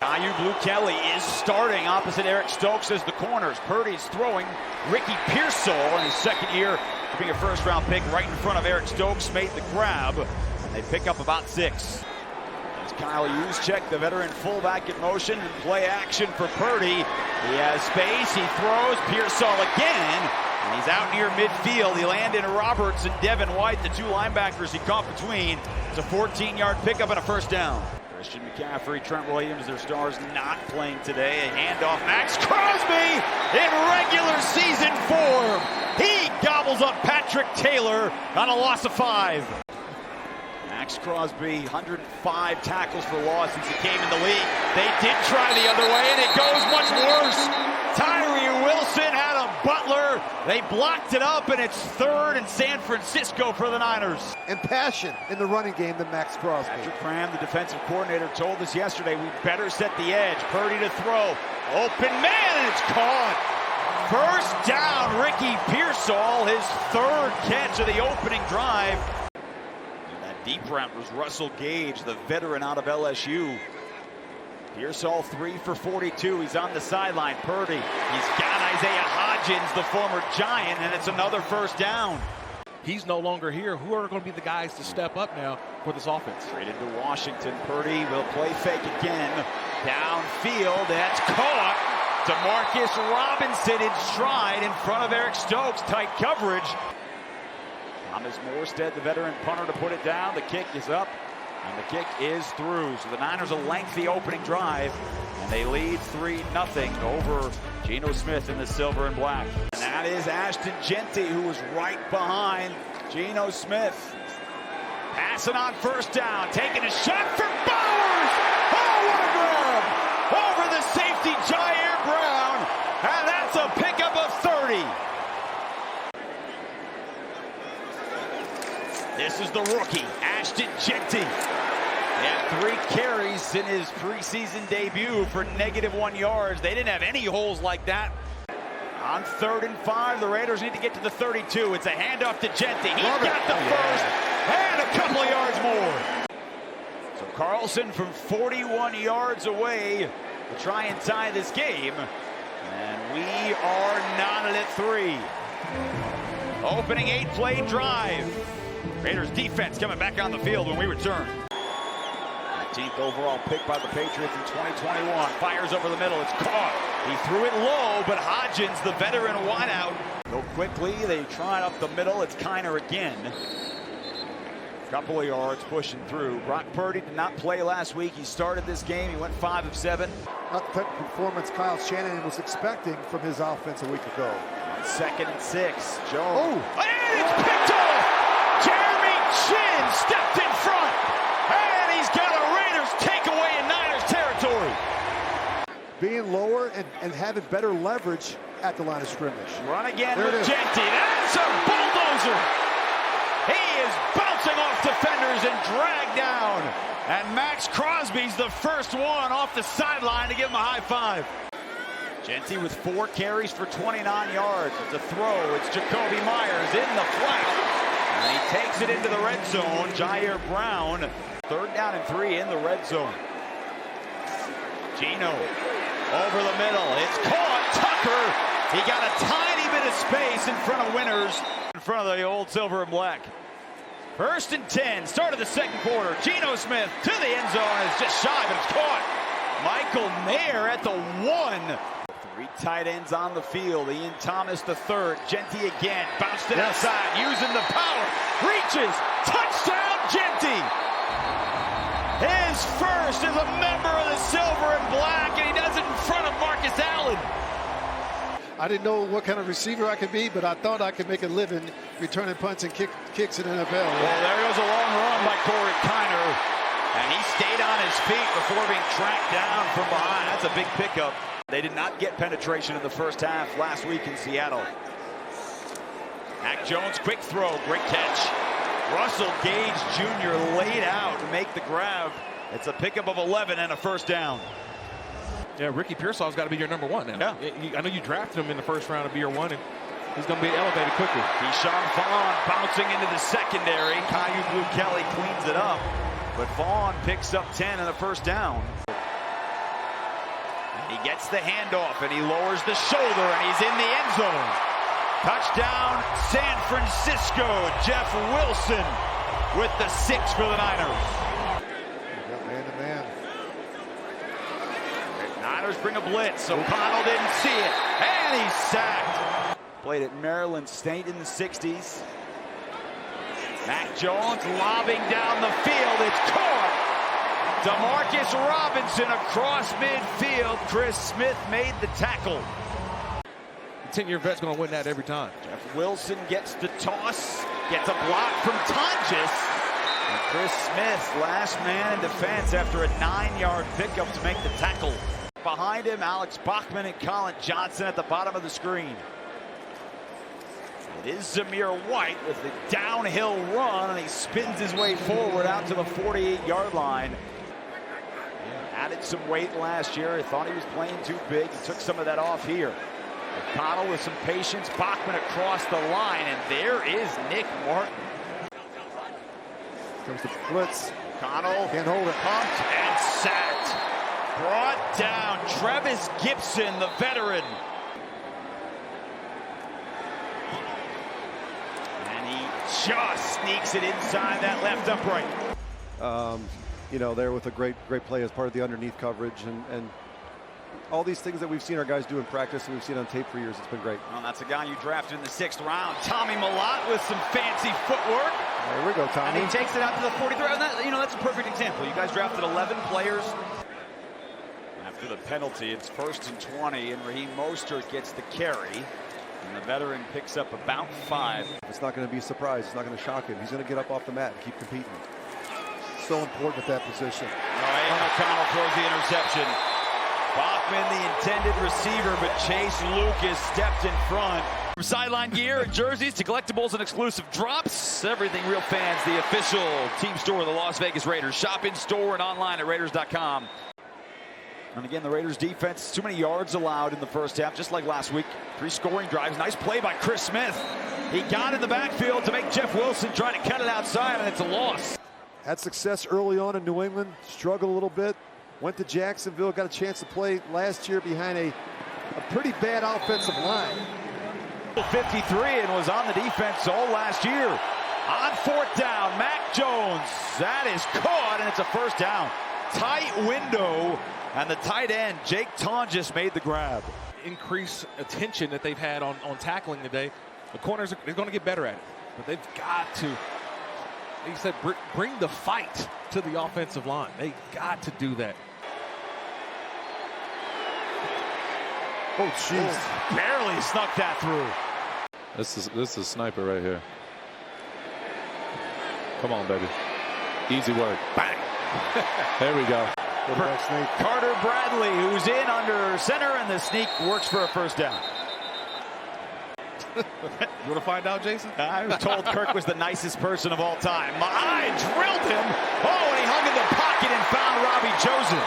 Blue Kelly is starting opposite Eric Stokes as the corners. Purdy's throwing. Ricky Pearsall in his second year to be a first-round pick right in front of Eric Stokes made the grab. And they pick up about 6. As Kyle Juszczyk, the veteran fullback, in motion and play action for Purdy. He has space. He throws. Pearsall again. And he's out near midfield. He landed in Roberts and Devin White, the 2 linebackers he caught between. It's a 14-yard pickup and a first down. Christian McCaffrey, Trent Williams, their stars not playing today. A handoff. Max Crosby in regular season form. He gobbles up Patrick Taylor on a loss of 5. Max Crosby, 105 tackles for loss since he came in the league. They did try the other way, and it goes much worse. Tyree Wilson, Adam Butler, they blocked it up, and it's 3rd in San Francisco for the Niners. And passion in the running game than Max Crosby. Patrick Cram, the defensive coordinator, told us yesterday we better set the edge. Purdy to throw. Open man, and it's caught. First down, Ricky Pearsall, his 3rd catch of the opening drive. And that deep route was Russell Gage, the veteran out of LSU. Pearsall 3 for 42. He's on the sideline. Purdy. He's got Isaiah Hodgins, the former Giant, and it's another first down. He's no longer here. Who are going to be the guys to step up now for this offense? Straight into Washington. Purdy will play fake again. Downfield. That's caught. DeMarcus Robinson in stride in front of Eric Stokes. Tight coverage. Thomas Morstead, the veteran punter, to put it down. The kick is up. And the kick is through. So the Niners a lengthy opening drive. And they lead 3-0 over Geno Smith in the silver and black. And that is Ashton Jeanty, who was right behind Geno Smith. Passing on first down. Taking a shot for Bowers. Oh, what a grab! Over the safety, Jair Brown. And that's a pickup of 30. This is the rookie, Ashton Jeanty. He had 3 carries in his preseason debut for -1 yards. They didn't have any holes like that. On 3rd and 5, the Raiders need to get to the 32. It's a handoff to Jeanty. He got the first and a couple of yards more. So Carlson from 41 yards away to try and tie this game. And we are knotted at 3. Opening 8-play drive. Raiders defense coming back on the field when we return. 19th overall pick by the Patriots in 2021. Fires over the middle. It's caught. He threw it low, but Hodgins, the veteran wideout, go quickly. They try it up the middle. It's Kiner again. Couple of yards pushing through. Brock Purdy did not play last week. He started this game. He went 5 of 7. Not the type of performance Kyle Shanahan was expecting from his offense a week ago. 2nd and 6. Jones. Oh. And it's picked off! Jeremy Chin stepped in front, and he's got a Raiders takeaway in Niners territory. Being lower and having better leverage at the line of scrimmage. Run again with Jeanty. That's a bulldozer. He is bouncing off defenders and dragged down. And Max Crosby's the first one off the sideline to give him a high 5. Jeanty with 4 carries for 29 yards. It's a throw. It's Jacoby Myers in the flat. And he takes it into the red zone. Jair Brown, 3rd down and 3 in the red zone. Geno over the middle. It's caught. Tucker. He got a tiny bit of space in front of Winters, in front of the old silver and black. 1st and 10. Start of the 2nd quarter. Geno Smith to the end zone. It's just shy, but it's caught. Michael Mayer at the 1. 3 tight ends on the field. Ian Thomas the 3rd. Jeanty again. Bounced it outside. Using the power. Reaches. Touchdown Jeanty. His first as a member of the silver and black. And he does it in front of Marcus Allen. I didn't know what kind of receiver I could be, but I thought I could make a living returning punts and kicks in the NFL. Well, there goes a long run by Corey Kiner. And he stayed on his feet before being tracked down from behind. That's a big pickup. They did not get penetration in the first half last week in Seattle. Mac Jones, quick throw, great catch. Russell Gage Jr. laid out to make the grab. It's a pickup of 11 and a first down. Yeah, Ricky Pearsall's got to be your number 1 now. Yeah. I know you drafted him in the first round to be your 1, and he's going to be elevated quickly. Keyshawn Vaughn bouncing into the secondary. Blue Kelly cleans it up. But Vaughn picks up 10 and a first down. He gets the handoff, and he lowers the shoulder, and he's in the end zone. Touchdown, San Francisco. Jeff Wilson with the 6 for the Niners. Man-to-man. Niners bring a blitz. O'Connell didn't see it, and he's sacked. Played at Maryland State in the 60s. Mac Jones lobbing down the field. It's caught. DeMarcus Robinson across midfield. Chris Smith made the tackle. The 10-year vet's going to win that every time. Jeff Wilson gets the toss, gets a block from Tonjes. And Chris Smith, last man in defense after a 9-yard pickup to make the tackle. Behind him, Alex Bachman and Colin Johnson at the bottom of the screen. It is Zamir White with the downhill run, and he spins his way forward out to the 48-yard line. Added some weight last year. I thought he was playing too big. He took some of that off here. O'Connell with some patience. Bachman across the line, and there is Nick Martin. Comes the blitz. O'Connell Can't hold it. pumped and sacked. Brought down. Trevis Gibson, the veteran. And he just sneaks it inside that left upright. You know, there with a great play as part of the underneath coverage and all these things that we've seen our guys do in practice and we've seen on tape for years. It's been great. Well, that's a guy you drafted in the 6th round. Tommy Mellott with some fancy footwork. There we go, Tommy. And he takes it out to the 43. And that, you know, that's a perfect example. You guys drafted 11 players. After the penalty, it's 1st and 20, and Raheem Mostert gets the carry. And the veteran picks up about 5. It's not going to be a surprise. It's not going to shock him. He's going to get up off the mat and keep competing. So important at that position. Aiden O'Connell throws the interception. Bachman, the intended receiver, but Chase Lucas stepped in front. From sideline gear and jerseys to collectibles and exclusive drops, everything Real Fans, the official team store of the Las Vegas Raiders. Shop in store and online at Raiders.com. And again, the Raiders defense, too many yards allowed in the first half, just like last week. 3 scoring drives. Nice play by Chris Smith. He got in the backfield to make Jeff Wilson try to cut it outside, and it's a loss. Had success early on in New England, struggled a little bit. Went to Jacksonville, got a chance to play last year behind a pretty bad offensive line. 53 and was on the defense all last year. On 4th down, Mac Jones. That is caught, and it's a 1st down. Tight window, and the tight end, Jake Tonjes, made the grab. Increased attention that they've had on tackling today. The corners are going to get better at it, but they've got to, like you said, bring the fight to the offensive line. They got to do that. Oh, jeez. Barely snuck that through. This is a sniper right here. Come on, baby. Easy work. Bang. There we go. Carter Bradley, who's in under center, and the sneak works for a 1st down. You want to find out, Jason? I was told Kirk was the nicest person of all time. My eye drilled him. Oh, and he hung in the pocket and found Robbie Chosen.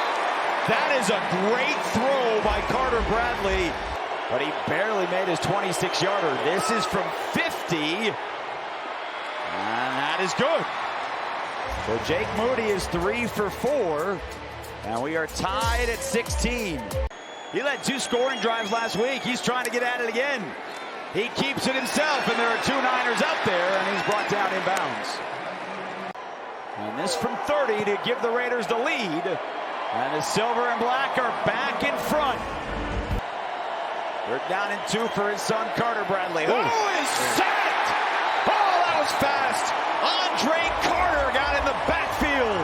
That is a great throw by Carter Bradley, but he barely made his 26-yarder. This is from 50, and that is good. So Jake Moody is 3 for 4, and we are tied at 16. He led 2 scoring drives last week. He's trying to get at it again. He keeps it himself, and there are 2 Niners out there, and he's brought down inbounds. And this from 30 to give the Raiders the lead. And the silver and black are back in front. 3rd down and 2 for his son, Carter Bradley. Oh, is sacked! Oh, that was fast. Andre Carter got in the backfield.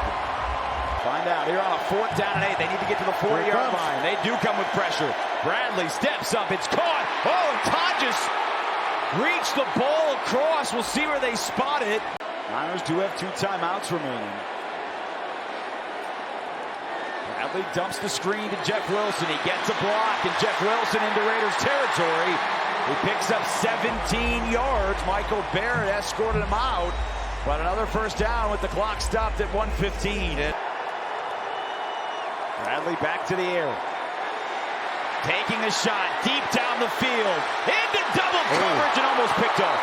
Find out here on a 4th down and 8. They need to get to the 40-yard line. They do come with pressure. Bradley steps up. It's caught. Oh, and Tonjes reached the ball across. We'll see where they spot it. Niners do have 2 timeouts remaining. Bradley dumps the screen to Jeff Wilson. He gets a block, and Jeff Wilson into Raiders territory. He picks up 17 yards. Michael Barrett escorted him out. But another 1st down with the clock stopped at 1:15. Bradley back to the air. Taking a shot deep down the field. Into double coverage and almost picked up.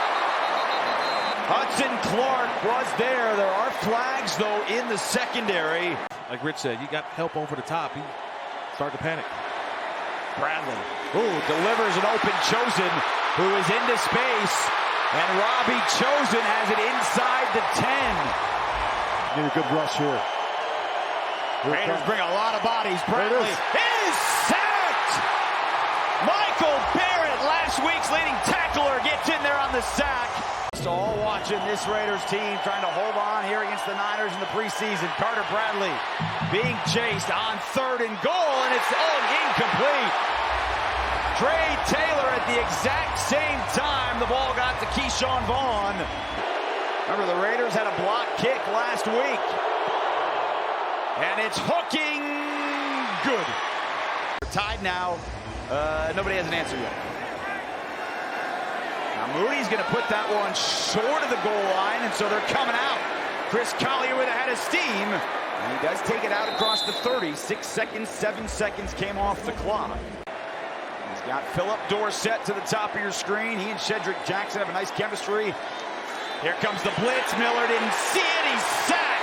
Hudson Clark was there. There are flags, though, in the secondary. Like Rich said, you got help over the top. He started to panic. Bradley, delivers an open Chosen, who is into space, and Robbie Chosen has it inside the 10. Need a good rush here. Raiders bring a lot of bodies. Bradley is sacked. Michael Barrett, last week's leading tackler, gets in there on the sack. So all watching this Raiders team trying to hold on here against the Niners in the preseason. Carter Bradley being chased on 3rd and goal, and it's incomplete. Trey Taylor at the exact same time the ball got to Keyshawn Vaughn. Remember, the Raiders had a block kick last week. And it's hooking good. We're tied now. Nobody has an answer yet. Now Moody's going to put that one short of the goal line, and so they're coming out. Chris Collier with a head of steam, and he does take it out across the 30. 6 seconds, 7 seconds came off the clock. He's got Philip Dorsett to the top of your screen. He and Shedrick Jackson have a nice chemistry. Here comes the blitz. Miller didn't see it. He's sacked.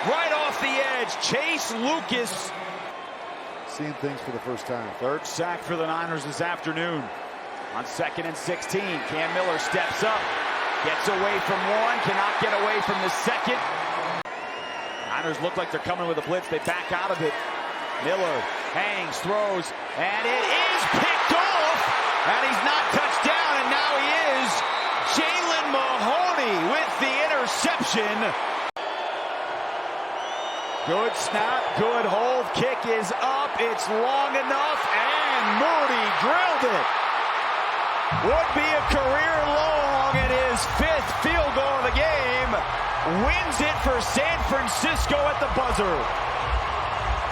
Right off the edge, Chase Lucas. Seeing things for the first time. 3rd sack for the Niners this afternoon. On 2nd and 16, Cam Miller steps up, gets away from one, cannot get away from the second. Niners look like they're coming with a blitz. They back out of it. Miller hangs, throws, and it is picked off. And he's not touched down, and now he is. Jalen Mahoney with the interception. Good snap, good hold, kick is up, it's long enough, and Moody drilled it. Would be a career long and his 5th field goal of the game. Wins it for San Francisco at the buzzer.